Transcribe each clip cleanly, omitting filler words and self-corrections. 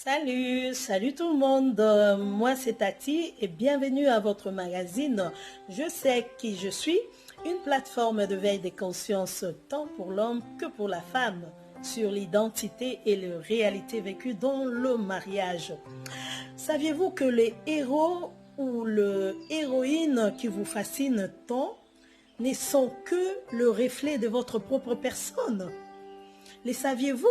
Salut tout le monde. Moi c'est Tati et bienvenue à votre magazine Je sais qui je suis, une plateforme de veille des consciences tant pour l'homme que pour la femme sur l'identité et les réalités vécues dans le mariage. Saviez-vous que les héros ou le héroïne qui vous fascinent tant ne sont que le reflet de votre propre personne? Les saviez-vous?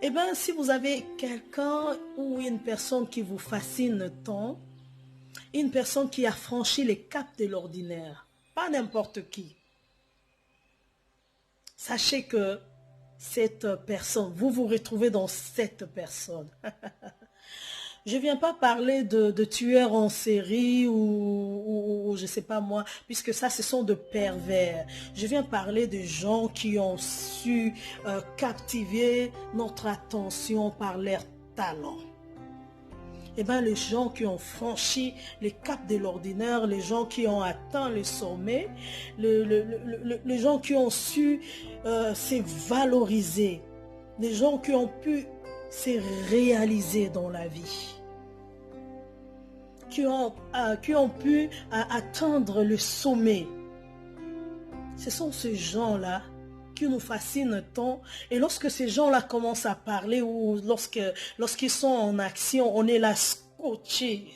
Eh bien, si vous avez quelqu'un ou une personne qui vous fascine tant, une personne qui a franchi les caps de l'ordinaire, pas n'importe qui, sachez que cette personne, vous vous retrouvez dans cette personne. Je ne viens pas parler de tueurs en série ou je ne sais pas moi, puisque ça, ce sont de pervers. Je viens parler de gens qui ont su captiver notre attention par leur talent. Eh bien, les gens qui ont franchi les caps de l'ordinaire, les gens qui ont atteint le sommet, les gens qui ont su se valoriser, les gens qui ont pu se réaliser dans la vie, qui ont pu atteindre le sommet. Ce sont ces gens-là qui nous fascinent tant. Et lorsque ces gens-là commencent à parler ou lorsqu'ils sont en action, on est là scotché.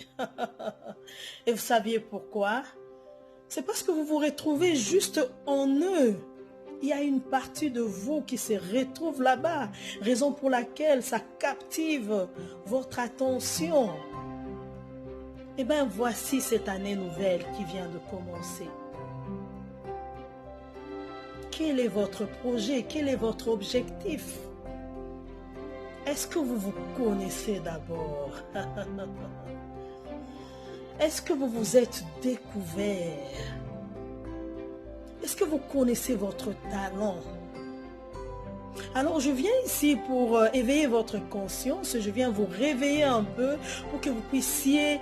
Et vous saviez pourquoi? C'est parce que vous vous retrouvez juste en eux. Il y a une partie de vous qui se retrouve là-bas, raison pour laquelle ça captive votre attention. Eh bien, voici cette année nouvelle qui vient de commencer. Quel est votre projet? Quel est votre objectif? Est-ce que vous vous connaissez d'abord? Est-ce que vous vous êtes découvert? Est-ce que vous connaissez votre talent? Alors je viens ici pour éveiller votre conscience, je viens vous réveiller un peu pour que vous puissiez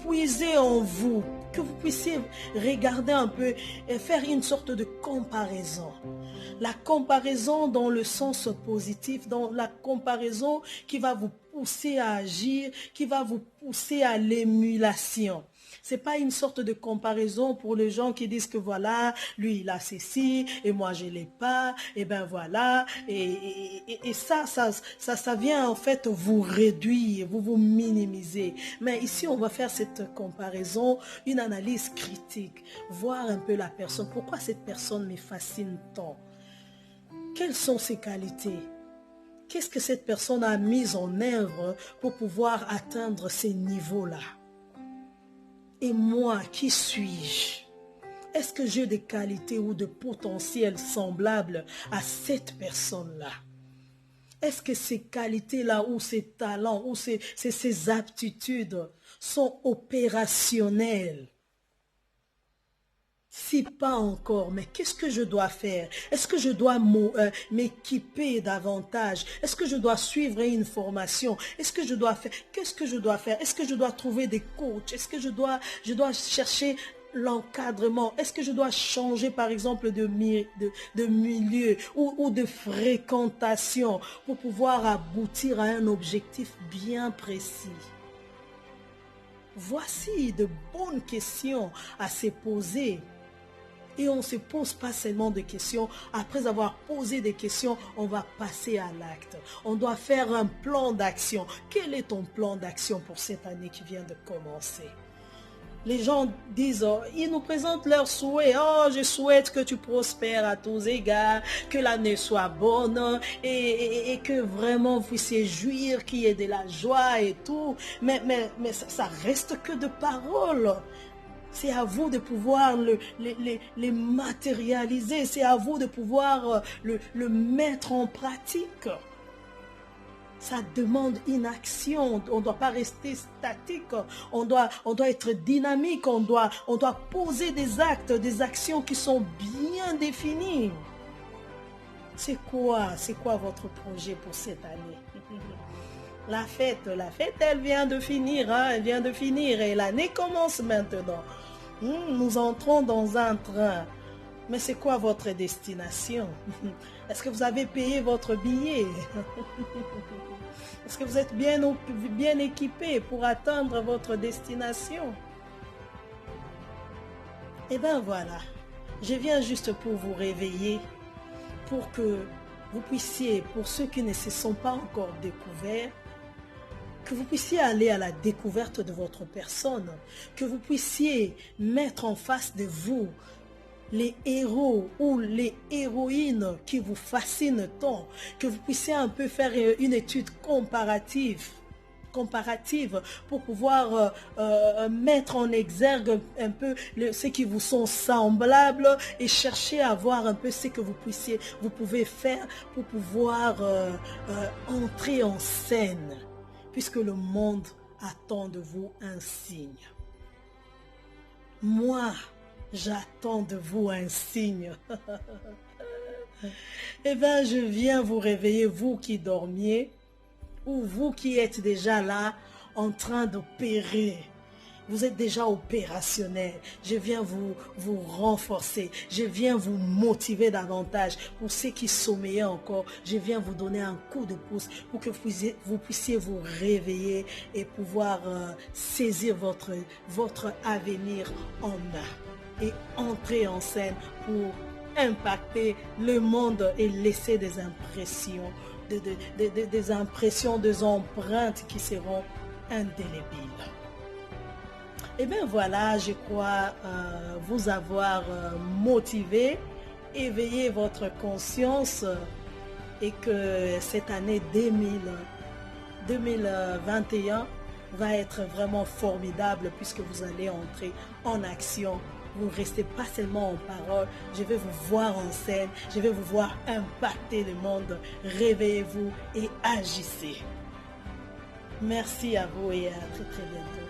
puiser en vous, que vous puissiez regarder un peu et faire une sorte de comparaison. La comparaison dans le sens positif, dans la comparaison qui va vous pousser à agir, qui va vous pousser à l'émulation. C'est pas une sorte de comparaison pour les gens qui disent que voilà, lui il a ceci et moi je l'ai pas, et ben voilà, et ça vient en fait vous réduire, vous minimiser. Mais ici on va faire cette comparaison, une analyse critique, voir un peu la personne, pourquoi cette personne me fascine tant, quelles sont ses qualités, qu'est-ce que cette personne a mis en œuvre pour pouvoir atteindre ces niveaux-là. Et moi, qui suis-je? Est-ce que j'ai des qualités ou de potentiel semblables à cette personne-là? Est-ce que ces qualités-là ou ces talents ou ces aptitudes sont opérationnelles? Si pas encore, mais qu'est-ce que je dois faire? Est-ce que je dois m'équiper davantage? Est-ce que je dois suivre une formation? Est-ce que je dois faire? Qu'est-ce que je dois faire? Est-ce que je dois trouver des coachs? Est-ce que je dois chercher l'encadrement? Est-ce que je dois changer par exemple de milieu ou de fréquentation pour pouvoir aboutir à un objectif bien précis? Voici de bonnes questions à se poser. Et on ne se pose pas seulement de questions. Après avoir posé des questions, on va passer à l'acte. On doit faire un plan d'action. Quel est ton plan d'action pour cette année qui vient de commencer? Les gens disent, ils nous présentent leurs souhaits. Oh, je souhaite que tu prospères à tous égards, que l'année soit bonne et que vraiment vous puissiez jouir, qu'il y ait de la joie et tout. Mais ça reste que de paroles. C'est à vous de pouvoir les matérialiser. C'est à vous de pouvoir le mettre en pratique. Ça demande une action. On ne doit pas rester statique. On doit être dynamique. On doit poser des actes, des actions qui sont bien définies. C'est quoi votre projet pour cette année? La fête, elle vient de finir, hein, elle vient de finir et l'année commence maintenant. Nous entrons dans un train. Mais c'est quoi votre destination? Est-ce que vous avez payé votre billet? Est-ce que vous êtes bien équipé pour atteindre votre destination? Eh bien voilà, je viens juste pour vous réveiller, pour que vous puissiez, pour ceux qui ne se sont pas encore découverts, que vous puissiez aller à la découverte de votre personne, que vous puissiez mettre en face de vous les héros ou les héroïnes qui vous fascinent tant, que vous puissiez un peu faire une étude comparative pour pouvoir mettre en exergue un peu ceux qui vous sont semblables et chercher à voir un peu ce que vous pouvez faire pour pouvoir entrer en scène, puisque le monde attend de vous un signe. Moi, j'attends de vous un signe. Eh bien, je viens vous réveiller, vous qui dormiez, ou vous qui êtes déjà là en train d'opérer. Vous êtes déjà opérationnel. Je viens vous renforcer. Je viens vous motiver davantage. Pour ceux qui sommeillent encore, je viens vous donner un coup de pouce pour que vous puissiez vous réveiller et pouvoir saisir votre avenir en main et entrer en scène pour impacter le monde et laisser des impressions, des impressions, des empreintes qui seront indélébiles. Et bien voilà, je crois vous avoir motivé, éveillé votre conscience et que cette année 2021 va être vraiment formidable puisque vous allez entrer en action. Vous ne restez pas seulement en parole, je vais vous voir en scène, je vais vous voir impacter le monde. Réveillez-vous et agissez. Merci à vous et à très très bientôt.